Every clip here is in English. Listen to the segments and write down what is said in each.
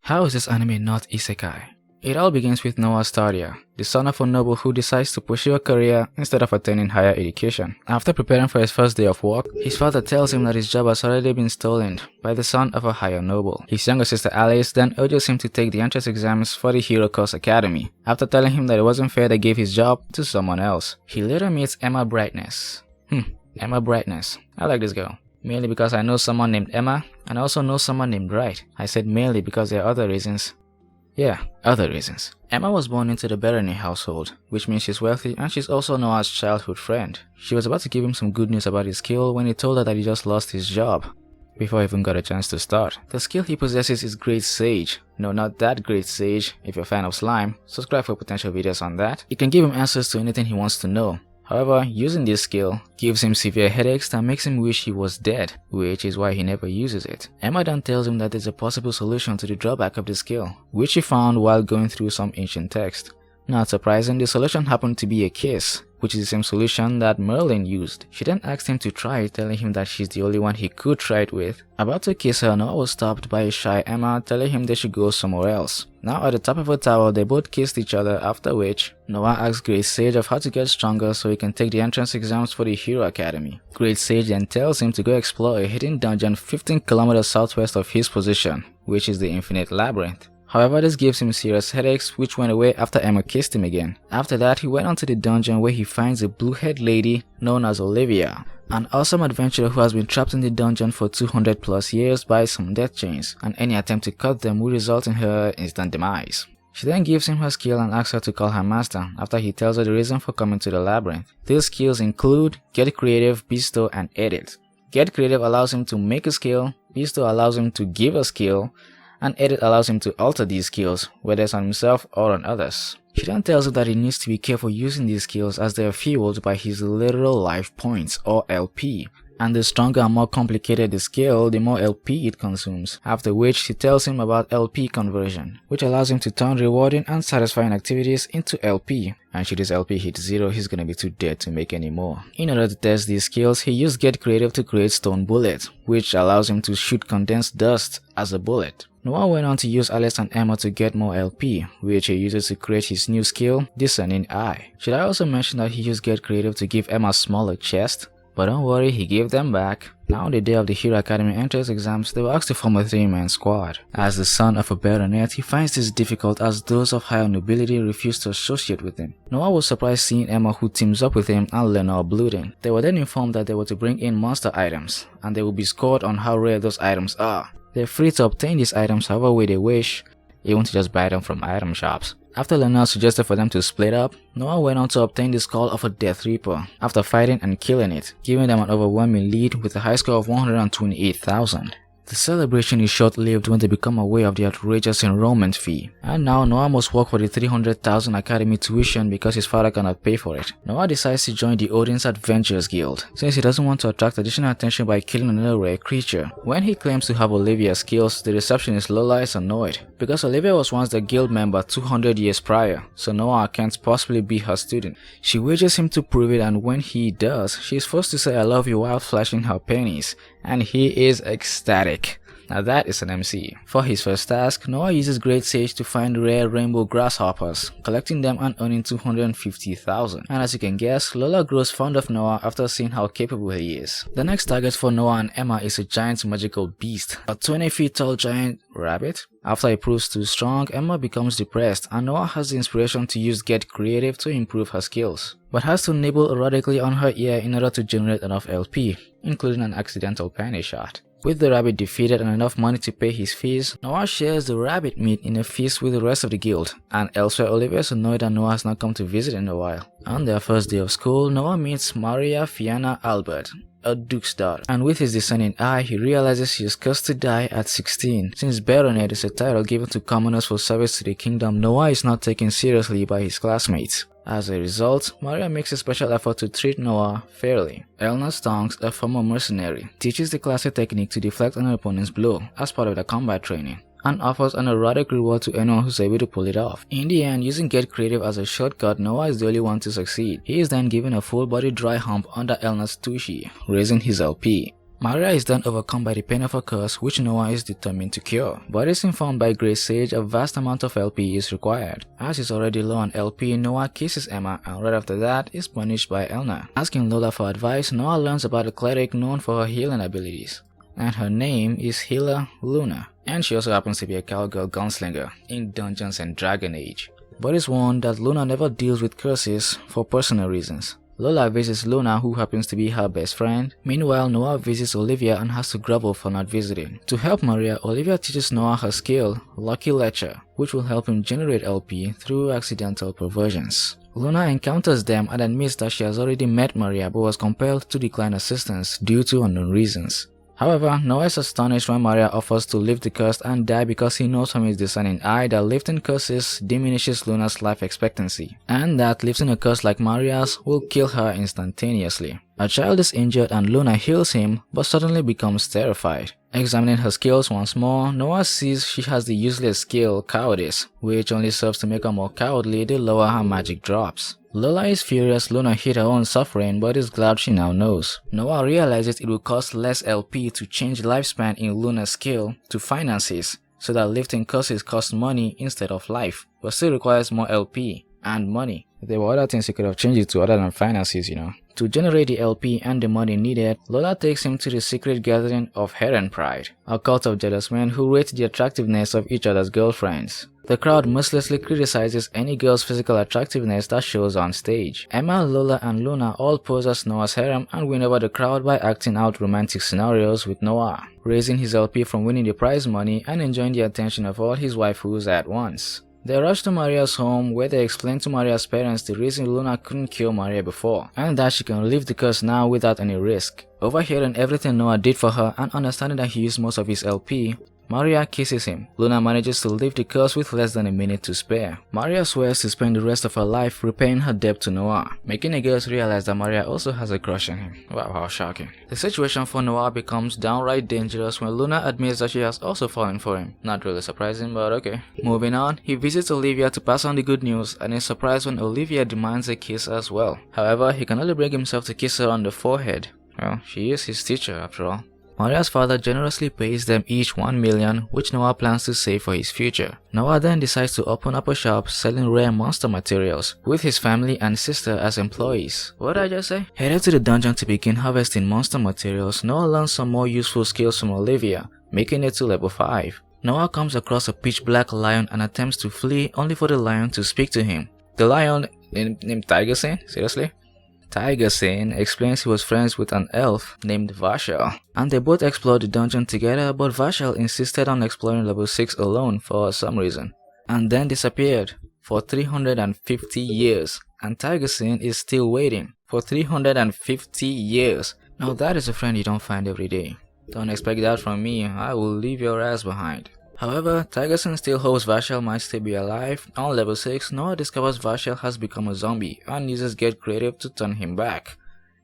How is this anime not isekai? It all begins with Noah Stadia, the son of a noble who decides to pursue a career instead of attaining higher education. After preparing for his first day of work, his father tells him that his job has already been stolen by the son of a higher noble. His younger sister Alice then urges him to take the entrance exams for the Hero Course Academy. After telling him that it wasn't fair they gave his job to someone else, he later meets Emma Brightness. Emma Brightness. I like this girl. Mainly because I know someone named Emma, and I also know someone named Bright. I said mainly because there are other reasons. Yeah, other reasons. Emma was born into the Barony household, which means she's wealthy and she's also Noah's childhood friend. She was about to give him some good news about his skill when he told her that he just lost his job before he even got a chance to start. The skill he possesses is Great Sage. No, not that Great Sage. If you're a fan of slime, subscribe for potential videos on that. It can give him answers to anything he wants to know. However, using this skill gives him severe headaches that makes him wish he was dead, which is why he never uses it. Emma then tells him that there's a possible solution to the drawback of the skill, which she found while going through some ancient text. Not surprising, the solution happened to be a kiss, which is the same solution that Merlin used. She then asked him to try it, telling him that she's the only one he could try it with. About to kiss her, Noah was stopped by a shy Emma, telling him they should go somewhere else. Now at the top of a tower, they both kissed each other, after which Noah asks Great Sage of how to get stronger so he can take the entrance exams for the Hero Academy. Great Sage then tells him to go explore a hidden dungeon 15 kilometers southwest of his position, which is the Infinite Labyrinth. However, this gives him serious headaches, which went away after Emma kissed him again. After that, he went on to the dungeon where he finds a blue-haired lady known as Olivia, an awesome adventurer who has been trapped in the dungeon for 200 plus years by some death chains, and any attempt to cut them will result in her instant demise. She then gives him her skill and asks her to call her master after he tells her the reason for coming to the labyrinth. These skills include Get Creative, Bestow, and Edit. Get Creative allows him to make a skill, Bestow allows him to give a skill, and Edit allows him to alter these skills, whether it's on himself or on others. She then tells him that he needs to be careful using these skills as they are fueled by his literal life points, or LP, and the stronger and more complicated the skill, the more LP it consumes. After which she tells him about LP conversion, which allows him to turn rewarding and satisfying activities into LP, and should his LP hit 0, he's gonna be too dead to make any more. In order to test these skills, he used Get Creative to create Stone Bullet, which allows him to shoot condensed dust as a bullet. Noah went on to use Alice and Emma to get more LP, which he uses to create his new skill, Discerning Eye. Should I also mention that he used Get Creative to give Emma a smaller chest? But don't worry, he gave them back. Now on the day of the Hero Academy entrance exams, they were asked to form a 3-man squad. As the son of a baronet, he finds this difficult as those of higher nobility refuse to associate with him. Noah was surprised seeing Emma, who teams up with him, and Lenore Blooding. They were then informed that they were to bring in monster items, and they will be scored on how rare those items are. They're free to obtain these items however way they wish, even to just buy them from item shops. After Lenore suggested for them to split up, Noah went on to obtain the skull of a Death Reaper after fighting and killing it, giving them an overwhelming lead with a high score of 128,000. The celebration is short-lived when they become aware of the outrageous enrollment fee, and now Noah must work for the 300,000 academy tuition because his father cannot pay for it. Noah decides to join the Odin's Adventurers Guild, since he doesn't want to attract additional attention by killing another rare creature. When he claims to have Olivia's skills, the receptionist Lola is annoyed, because Olivia was once the guild member 200 years prior, so Noah can't possibly be her student. She wages him to prove it, and when he does, she is forced to say I love you while flashing her pennies, and he is ecstatic. Now that is an MC. For his first task, Noah uses Great Sage to find rare rainbow grasshoppers, collecting them and earning 250,000. And as you can guess, Lola grows fond of Noah after seeing how capable he is. The next target for Noah and Emma is a giant magical beast, a 20 feet tall giant rabbit. After he proves too strong, Emma becomes depressed and Noah has the inspiration to use Get Creative to improve her skills, but has to nibble erratically on her ear in order to generate enough LP, including an accidental penny shot. With the rabbit defeated and enough money to pay his fees, Noah shares the rabbit meat in a feast with the rest of the guild, and elsewhere Olivia is annoyed that Noah has not come to visit in a while. On their first day of school, Noah meets Maria Fiona Albert, a duke's daughter, and with his discerning eye, he realizes he is cursed to die at 16. Since baronet is a title given to commoners for service to the kingdom, Noah is not taken seriously by his classmates. As a result, Maria makes a special effort to treat Noah fairly. Elna Stonks, a former mercenary, teaches the classic technique to deflect an opponent's blow as part of the combat training, and offers an erotic reward to anyone who's able to pull it off. In the end, using Get Creative as a shortcut, Noah is the only one to succeed. He is then given a full-body dry hump under Elna's tushy, raising his LP. Maria is then overcome by the pain of a curse which Noah is determined to cure, but is informed by Grace Sage a vast amount of LP is required. As he's already low on LP, Noah kisses Emma and right after that is punished by Elna. Asking Lola for advice, Noah learns about a cleric known for her healing abilities, and her name is Healer Luna, and she also happens to be a cowgirl gunslinger in Dungeons and Dragon Age, but is warned that Luna never deals with curses for personal reasons. Lola visits Luna, who happens to be her best friend. Meanwhile, Noah visits Olivia and has to grovel for not visiting. To help Maria, Olivia teaches Noah her skill, Lucky Lecher, which will help him generate LP through accidental perversions. Luna encounters them and admits that she has already met Maria but was compelled to decline assistance due to unknown reasons. However, Noah is astonished when Maria offers to lift the curse and die because he knows from his discerning eye that lifting curses diminishes Luna's life expectancy, and that lifting a curse like Maria's will kill her instantaneously. A child is injured and Luna heals him but suddenly becomes terrified. Examining her skills once more, Noah sees she has the useless skill Cowardice, which only serves to make her more cowardly the lower her magic drops. Lola is furious Luna hid her own suffering but is glad she now knows. Noah realizes it will cost less LP to change lifespan in Luna's skill to finances, so that lifting curses costs money instead of life, but still requires more LP and money. There were other things he could have changed it to other than finances, To generate the LP and the money needed, Lola takes him to the secret gathering of Heron Pride, a cult of jealous men who rate the attractiveness of each other's girlfriends. The crowd mercilessly criticizes any girl's physical attractiveness that shows on stage. Emma, Lola, and Luna all pose as Noah's harem and win over the crowd by acting out romantic scenarios with Noah, raising his LP from winning the prize money and enjoying the attention of all his waifus at once. They rush to Maria's home where they explain to Maria's parents the reason Luna couldn't kill Maria before, and that she can relieve the curse now without any risk. Overhearing everything Noah did for her and understanding that he used most of his LP, Maria kisses him. Luna manages to lift the curse with less than a minute to spare. Maria swears to spend the rest of her life repaying her debt to Noah, making the girls realize that Maria also has a crush on him. Wow, how shocking. The situation for Noah becomes downright dangerous when Luna admits that she has also fallen for him. Not really surprising, but okay. Moving on, he visits Olivia to pass on the good news and is surprised when Olivia demands a kiss as well. However, he can only bring himself to kiss her on the forehead. Well, she is his teacher after all. Maria's father generously pays them each 1 million, which Noah plans to save for his future. Noah then decides to open up a shop selling rare monster materials, with his family and sister as employees. What did I just say? Headed to the dungeon to begin harvesting monster materials, Noah learns some more useful skills from Olivia, making it to level 5. Noah comes across a pitch black lion and attempts to flee, only for the lion to speak to him. The lion, named Tigerson? Seriously? Tigerson explains he was friends with an elf named Vashel, and they both explored the dungeon together, but Vashel insisted on exploring level 6 alone for some reason, and then disappeared for 350 years, and Tigerson is still waiting for 350 years. Now that is a friend you don't find every day. Don't expect that from me, I will leave your ass behind. However, Tigerson still hopes Vashel might still be alive. On level 6, Noah discovers Vashel has become a zombie and uses Get Creative to turn him back.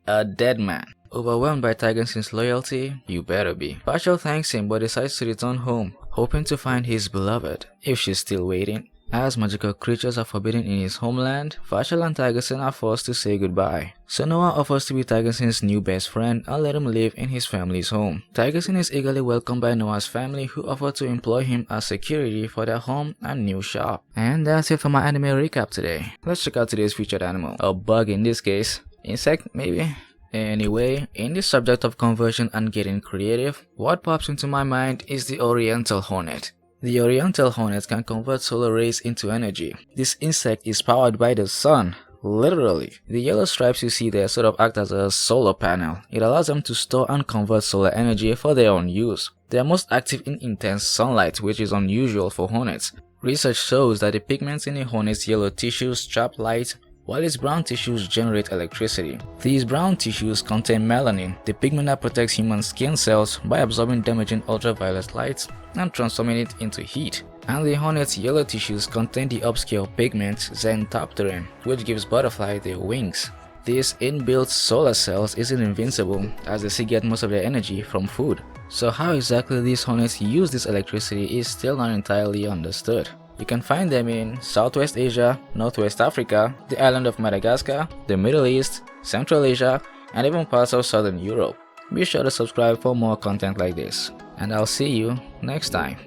A dead man. Overwhelmed by Tigerson's loyalty, you better be. Vashel thanks him but decides to return home, hoping to find his beloved, if she's still waiting. As magical creatures are forbidden in his homeland, Vashel and Tigerson are forced to say goodbye. So Noah offers to be Tigerson's new best friend and let him live in his family's home. Tigerson is eagerly welcomed by Noah's family, who offer to employ him as security for their home and new shop. And that's it for my anime recap today. Let's check out today's featured animal. A bug in this case. Insect maybe? Anyway, in the subject of conversion and getting creative, what pops into my mind is the Oriental Hornet. The Oriental Hornet can convert solar rays into energy. This insect is powered by the sun, literally. The yellow stripes you see there sort of act as a solar panel. It allows them to store and convert solar energy for their own use. They are most active in intense sunlight, which is unusual for hornets. Research shows that the pigments in a hornet's yellow tissues trap light, while its brown tissues generate electricity. These brown tissues contain melanin, the pigment that protects human skin cells by absorbing damaging ultraviolet light and transforming it into heat. And the hornet's yellow tissues contain the obscure pigment xanthopterin, which gives butterfly their wings. This inbuilt solar cells isn't invincible, as they still get most of their energy from food. So how exactly these hornets use this electricity is still not entirely understood. You can find them in Southwest Asia, Northwest Africa, the island of Madagascar, the Middle East, Central Asia, and even parts of Southern Europe. Be sure to subscribe for more content like this, and I'll see you next time.